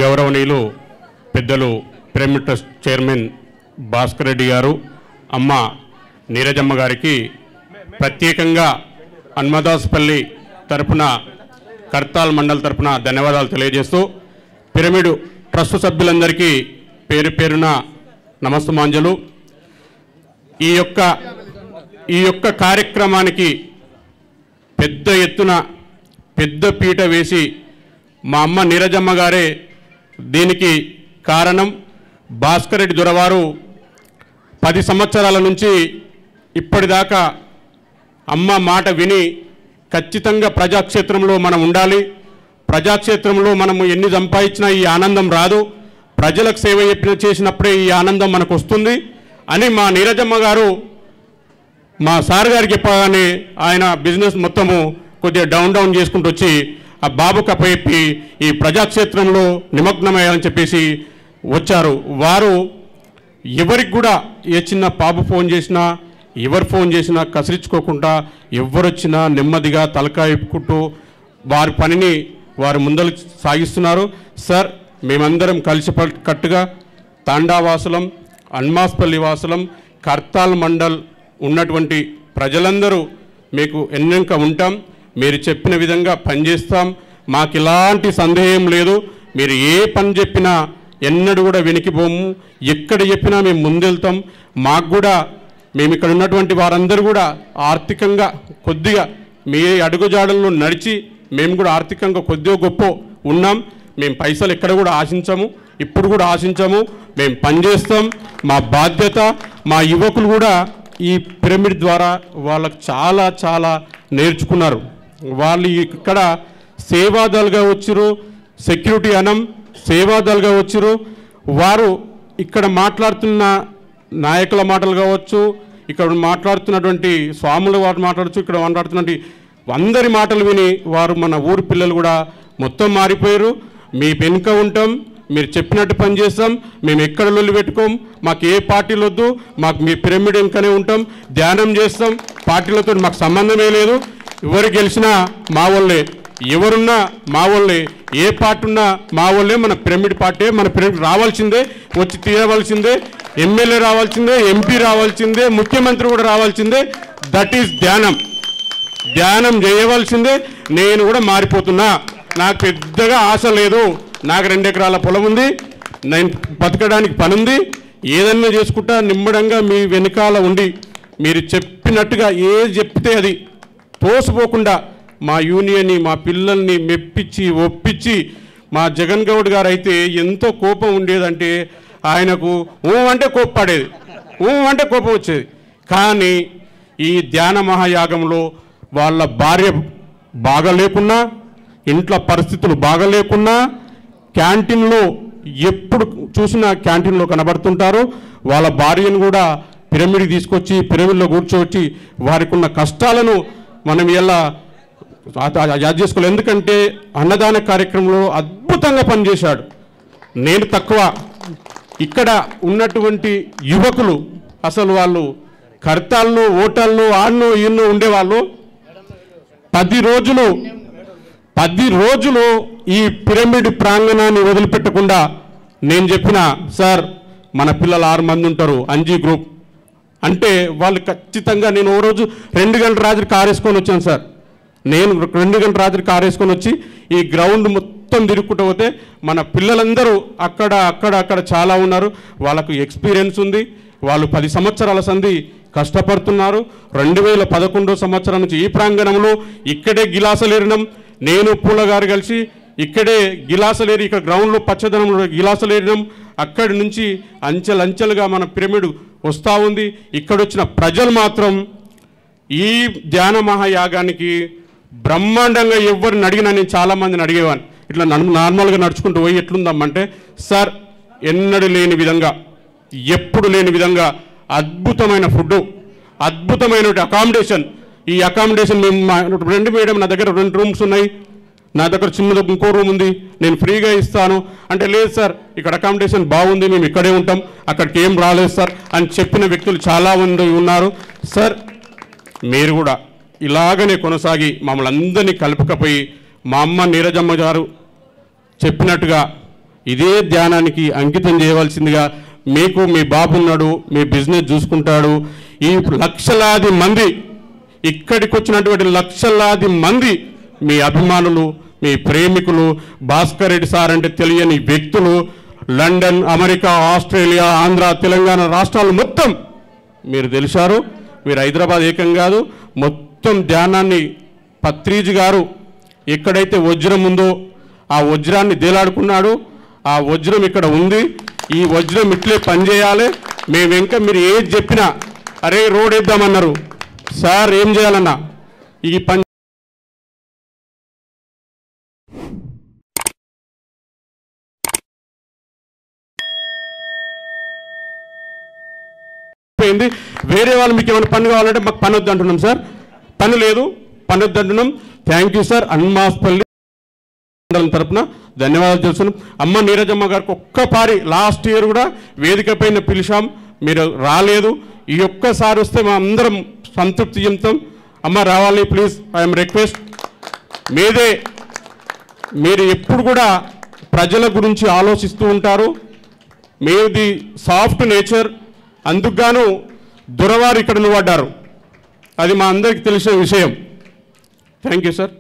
గౌరవనీయులు పెద్దలు pyramid trust chairman Bhaskar Reddy గారు, అమ్మ నీరజమ్మ గారికి ప్రత్యేకంగా హన్మదాస్పల్లి తరపున కర్తాల్ మండల్ తరపున ధన్యవాదాలు తెలియజేస్తూ, పిరమిడ్ ట్రస్ట్ సభ్యులందరికీ పేరు పేరున నమస్తమాంజలు. ఈ యొక్క కార్యక్రమానికి పెద్ద ఎత్తున పెద్ద పీట వేసి మా అమ్మ నీరజమ్మ గారే దీనికి కారణం. భాస్కర్ రెడ్డి దొరవారు 10 సంవత్సరాల నుంచి ఇప్పటిదాకా అమ్మ మాట విని ఖచ్చితంగా ప్రజాక్షేత్రంలో మనం ఉండాలి, ప్రజాక్షేత్రంలో మనము ఎన్ని సంపాదించినా ఈ ఆనందం రాదు, ప్రజలకు సేవ చేసినప్పుడే ఈ ఆనందం మనకు వస్తుంది అని మా నీరజమ్మ గారు మా సార్ గారికి చెప్పగానే ఆయన బిజినెస్ మొత్తము కొద్దిగా డౌన్ చేసుకుంటూ వచ్చి ఆ బాబుకు అప్పచెప్పి ఈ ప్రజాక్షేత్రంలో నిమగ్నమయ్యాలని చెప్పేసి వచ్చారు. వారు ఎవరికి కూడా ఏ చిన్న పాప ఫోన్ చేసినా, ఎవరు ఫోన్ చేసినా కసిరించుకోకుండా ఎవరొచ్చినా నెమ్మదిగా తలకాయిపుకుంటూ వారి పనిని వారు ముందలు సాగిస్తున్నారు. సార్, మేమందరం కలిసి కట్టుగా తాండావాసులం, హన్మాస్పల్లి వాసులం, కర్తాల్ మండల్ ఉన్నటువంటి ప్రజలందరూ మీకు ఎన్నెంక ఉంటాం. మీరు చెప్పిన విధంగా పనిచేస్తాం. మాకు ఇలాంటి సందేహం లేదు. మీరు ఏ పని చెప్పినా ఎన్నడూ కూడా వెనికిపోము. ఎక్కడ చెప్పినా మేము ముందెళ్తాం. మాకు కూడా మేము ఇక్కడ ఉన్నటువంటి వారందరూ కూడా ఆర్థికంగా కొద్దిగా మీ అడుగుజాడల్లో నడిచి మేము కూడా ఆర్థికంగా కొద్దిగా గొప్ప ఉన్నాం. మేము పైసలు ఎక్కడ కూడా ఆశించము, ఇప్పుడు కూడా ఆశించము. మేము పనిచేస్తాం. మా బాధ్యత. మా యువకులు కూడా ఈ పిరమిడ్ ద్వారా వాళ్ళకు చాలా చాలా నేర్చుకున్నారు. వాళ్ళు ఇక్కడ సేవాదాలుగా వచ్చారు, సెక్యూరిటీ అనం సేవాదాలుగా వచ్చారు. వారు ఇక్కడ మాట్లాడుతున్న నాయకుల మాటలు కావచ్చు, ఇక్కడ మాట్లాడుతున్నటువంటి స్వాముల వారు మాట్లాడచ్చు, ఇక్కడ మాట్లాడుతున్నటువంటి అందరి మాటలు విని వారు మన ఊరి పిల్లలు కూడా మొత్తం మారిపోయారు. మీ వెనుక ఉంటాం, మీరు చెప్పినట్టు పని చేస్తాం, మేము ఎక్కడ లొల్లి పెట్టుకోం, మాకు ఏ పార్టీలు వద్దు, మాకు మీ పిరమిడ్ వెనుకనే ఉంటాం, ధ్యానం చేస్తాం, పార్టీలతో మాకు సంబంధమే లేదు. ఎవరు గెలిచినా మా వాళ్ళే, ఎవరున్నా మా వాళ్ళే, ఏ పార్టీ ఉన్నా మా వాళ్ళే. మన పిరమిడ్ పార్టీ, మన పిరమిడ్ రావాల్సిందే, వచ్చి తీరవలసిందే, ఎమ్మెల్యే రావాల్సిందే, ఎంపీ రావాల్సిందే, ముఖ్యమంత్రి కూడా రావాల్సిందే. దట్ ఈస్ ధ్యానం. ధ్యానం చేయవలసిందే. నేను కూడా మారిపోతున్నా. నాకు పెద్దగా ఆశ లేదు. నాకు 2 ఎకరాల పొలం ఉంది, నేను బతకడానికి పని ఉంది. ఏదన్నా చేసుకుంటా నిమ్మడంగా మీ వెనకాల ఉండి మీరు చెప్పినట్టుగా ఏది చెప్తే అది తోసిపోకుండా మా యూనియన్ని, మా పిల్లల్ని మెప్పించి ఒప్పించి, మా జగన్ గౌడ్ గారు అయితే ఎంతో కోపం ఉండేదంటే ఆయనకు అంటే కోప్పడేది, అంటే కోపం వచ్చేది. కానీ ఈ ధ్యాన మహాయాగంలో వాళ్ళ భార్య బాగలేకున్నా, ఇంట్లో పరిస్థితులు బాగలేకున్నా, క్యాంటీన్లో ఎప్పుడు చూసినా క్యాంటీన్లో కనబడుతుంటారు. వాళ్ళ భార్యను కూడా పిరమిడ్కి తీసుకొచ్చి పిరమిడ్లో కూర్చోవచ్చి వారికి ఉన్న కష్టాలను మనం ఎలా యాద్ చేసుకోవాలి. ఎందుకంటే అన్నదాన కార్యక్రమంలో అద్భుతంగా పనిచేశాడు. నేను తక్కువ. ఇక్కడ ఉన్నటువంటి యువకులు అసలు వాళ్ళు కర్తాల్లో, ఓటల్లో, ఆడనో ఈయన్నో ఉండేవాళ్ళు. 10 రోజులు ఈ పిరమిడ్ ప్రాంగణాన్ని వదిలిపెట్టకుండా నేను చెప్పిన, సార్ మన పిల్లలు 6 మంది ఉంటారు, అంజీ గ్రూప్ అంటే వాళ్ళు ఖచ్చితంగా. నేను ఓ రోజు 2 గంటల రాత్రి కారు వేసుకొని వచ్చాను సార్. నేను 2 గంటల రాత్రి కారు వేసుకొని వచ్చి ఈ గ్రౌండ్ మొత్తం తిరుగుకుంటూ పోతే మన పిల్లలందరూ అక్కడ చాలా ఉన్నారు. వాళ్ళకు ఎక్స్పీరియన్స్ ఉంది. వాళ్ళు 10 సంవత్సరాల సంధి కష్టపడుతున్నారు. 2011 సంవత్సరం నుంచి ఈ ప్రాంగణంలో ఇక్కడే గిలాసలేరినాం. నేను పూల గారు కలిసి ఇక్కడే గిలాసలేరి, ఇక్కడ గ్రౌండ్లో పచ్చదనంలో గిలాసలేరినాం. అక్కడి నుంచి అంచెలంచెలుగా మన పిరమిడ్ వస్తూ ఉంది. ఇక్కడొచ్చిన ప్రజలు మాత్రం ఈ ధ్యాన మహాయాగానికి బ్రహ్మాండంగా ఎవరిని అడిగినా, నేను చాలామందిని అడిగేవాడిని, ఇట్లా నార్మల్గా నడుచుకుంటూ పోయి ఎట్లుందామంటే, సార్ ఎన్నడూ లేని విధంగా, ఎప్పుడు లేని విధంగా అద్భుతమైన ఫుడ్, అద్భుతమైన అకామిడేషన్. ఈ అకామిడేషన్ మేము మా ఫ్రెండ్ మేడం, నా దగ్గర 2 రూమ్స్ ఉన్నాయి, నా దగ్గర చిన్నది ఇంకో రూమ్ ఉంది, నేను ఫ్రీగా ఇస్తాను అంటే, లేదు సార్ ఇక్కడ అకామిడేషన్ బాగుంది, మేము ఇక్కడే ఉంటాం, అక్కడికి ఏం రాలేదు సార్ అని చెప్పిన వ్యక్తులు చాలామంది ఉన్నారు. సార్ మీరు కూడా ఇలాగనే కొనసాగి మమ్మల్ని అందరినీ కలుపుకపోయి మా అమ్మ నీరజమ్మ గారు చెప్పినట్టుగా ఇదే ధ్యానానికి అంకితం చేయవలసిందిగా, మీకు మీ బాబు ఉన్నాడు, మీ బిజినెస్ చూసుకుంటాడు, ఈ లక్షలాది మంది ఇక్కడికి వచ్చినటువంటి లక్షలాది మంది మీ అభిమానులు, మీ ప్రేమికులు, భాస్కర్ రెడ్డి సార్ అంటే తెలియని వ్యక్తులు, London, America, Australia, Andhra, Telangana రాష్ట్రాలు మొత్తం మీరు తెలిసారు. మీరు హైదరాబాద్ ఏకం కాదు, మొత్తం ధ్యానాన్ని పత్రిజీ గారు ఎక్కడైతే వజ్రం ఉందో ఆ వజ్రాన్ని దేలాడుకున్నాడు. ఆ వజ్రం ఇక్కడ ఉంది. ఈ వజ్రం ఇట్లే పనిచేయాలి. మేము ఇంకా మీరు ఏది చెప్పినా, అరే రోడ్ వేద్దామన్నారు సార్, ఏం చేయాలన్నా ఈ పని వేరే వాళ్ళు మీకు ఏమైనా పని కావాలంటే మాకు పని వద్దు అంటున్నాం సార్. పని లేదు, పని వద్దు అంటున్నాం. Thank you sir. అన్మాస్పల్లి తరఫున ధన్యవాదాలు తెలుస్తున్నాం. అమ్మ నీరజమ్మ గారికి ఒక్కసారి లాస్ట్ ఇయర్ కూడా వేదిక పైన పిలిచాం, మీరు రాలేదు. ఈ ఒక్కసారి వస్తే మా అందరం సంతృప్తి చెందుతాం. అమ్మ రావాలి ప్లీజ్, ఐఎమ్ రిక్వెస్ట్. మీరు ఎప్పుడు కూడా ప్రజల గురించి ఆలోచిస్తూ ఉంటారు. మీది సాఫ్ట్ నేచర్, అందుకుగాను దొరవారు ఇక్కడ నిలబడ్డారు. అది మా అందరికీ తెలిసిన విషయం. Thank you sir.